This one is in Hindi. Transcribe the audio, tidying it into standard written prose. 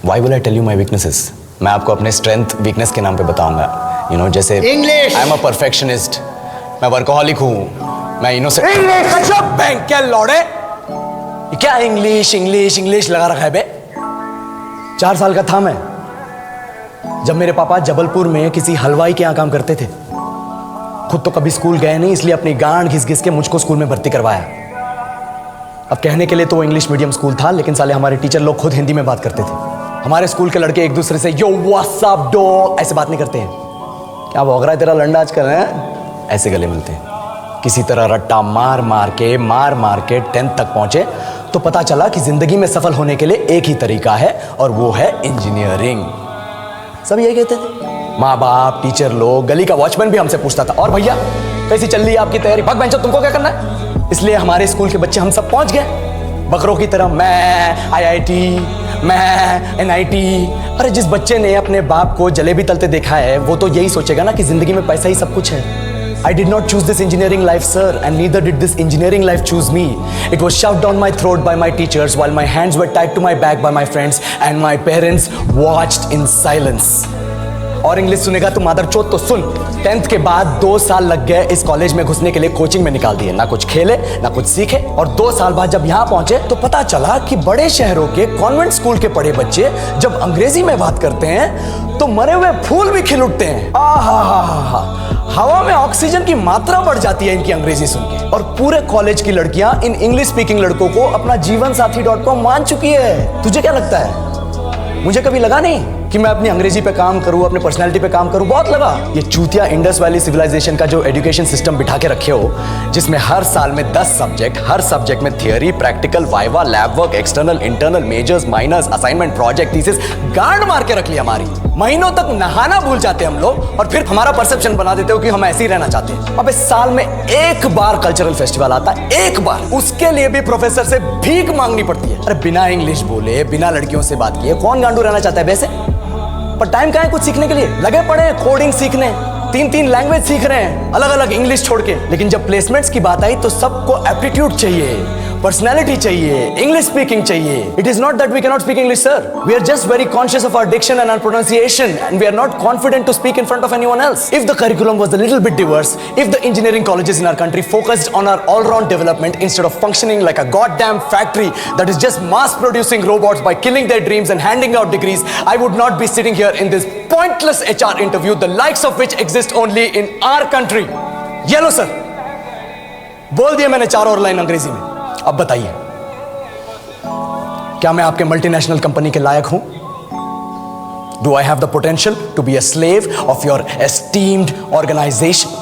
Why will I tell you my weaknesses? मैं आपको अपने स्ट्रेंथ वीकनेस के नाम पे बताऊंगा. You know, जैसे English. I'm a perfectionist. मैं वर्कोहॉलिक हूँ. मैं इनोसेंट. English. बैंक क्या लौड़े? ये क्या इंग्लिश लगा रखा है बे? 4 साल का था मैं जब मेरे पापा जबलपुर में किसी हलवाई के यहाँ काम करते थे. खुद तो कभी स्कूल गए नहीं, इसलिए अपनी गांड घिस के मुझको स्कूल में भर्ती करवाया. अब कहने के लिए तो वो इंग्लिश मीडियम स्कूल था, लेकिन साले हमारे टीचर लोग खुद हिंदी में बात करते थे. हमारे स्कूल के लड़के एक दूसरे से यो व्हाट्स अप डॉग ऐसे बात नहीं करते हैं. क्या भौंक रहा है तेरा लंडा आजकल है? ऐसे गले मिलते हैं. किसी तरह रट्टा मार मार के 10th तक पहुंचे तो पता चला कि जिंदगी में सफल होने के लिए एक ही तरीका है और वो है इंजीनियरिंग. सब यही कहते थे. माँ बाप, टीचर लोग, गली का वॉचमैन भी हमसे पूछता था, और भैया कैसी चल रही है आपकी तैयारी? भाग बेंचो, तुमको क्या करना है? इसलिए हमारे स्कूल के बच्चे हम सब पहुंच गए बकरों की तरह. मैं IIT, मैं NIT. अरे जिस बच्चे ने अपने बाप को जलेबी तलते देखा है वो तो यही सोचेगा ना कि जिंदगी में पैसा ही सब कुछ है. I did not choose this engineering life, sir, and neither did this engineering life choose me. It was shoved down my throat by my teachers while my hands were tied to my back by my friends and my parents watched in silence. और इंग्लिश सुनेगा तो मादर चोद तो सुन. 10th के बाद 2 साल लग गए इस कॉलेज में घुसने के लिए. कोचिंग में निकाल दिए, ना कुछ खेले ना कुछ सीखे. और 2 साल बाद जब यहाँ पहुंचे तो पता चला कि बड़े शहरों के कॉन्वेंट स्कूल के पढ़े बच्चे जब अंग्रेजी में बात करते हैं तो मरे हुए फूल भी खिल उठते हैं. हवा में ऑक्सीजन की मात्रा बढ़ जाती है इनकी अंग्रेजी सुन के. और पूरे कॉलेज की लड़कियां इन इंग्लिश स्पीकिंग लड़कों को अपना जीवन साथी .com मान चुकी है. तुझे क्या लगता है? मुझे कभी लगा नहीं कि मैं अपनी अंग्रेजी पे काम करूं, अपने पर्सनालिटी पे काम करूं. बहुत लगा. ये चूतिया इंडस वैली सिविलाइजेशन का जो एजुकेशन सिस्टम बिठा के रखे हो, जिसमें हर साल में 10 सब्जेक्ट, हर सब्जेक्ट में theory, practical, viva, lab work, external, internal, majors, minors, assignment, project, thesis, गांड मार के रख ली हमारी. महीनों तक नहाना भूल जाते हम लोग और फिर हमारा परसेप्शन बना देते हो कि हम ऐसे ही रहना चाहते हैं. अब इस साल में एक बार कल्चरल फेस्टिवल आता है, एक बार. उसके लिए भी प्रोफेसर से भीख मांगनी पड़ती है. अरे बिना इंग्लिश बोले, बिना लड़कियों से बात किए कौन गांडू रहना चाहता है वैसे? पर टाइम कहाँ है कुछ सीखने के लिए? लगे पड़े हैं कोडिंग सीखने, 3 लैंग्वेज सीख रहे हैं अलग अलग इंग्लिश छोड़ के. लेकिन जब प्लेसमेंट्स की बात आई तो सबको एप्टीट्यूड चाहिए, पर्सनैलिटी चाहिए, इंग्लिश स्पीकिंग चाहिए. It is not that we cannot speak English, sir. We are just very conscious of our diction and our pronunciation and we are not confident to speak in front of anyone else. If the curriculum was a little bit diverse, if the engineering colleges in our country focused on our all round development instead of functioning like a goddamn factory that is just mass producing robots by killing their dreams and handing out degrees, I would not be sitting here in this pointless HR interview, the likes of which exist only in our country. ये लो सर, बोल दिया मैंने 4 और लाइन अंग्रेजी में. अब बताइए, क्या मैं आपके मल्टीनेशनल कंपनी के लायक हूं? Do I have the potential to be a slave of your esteemed organization?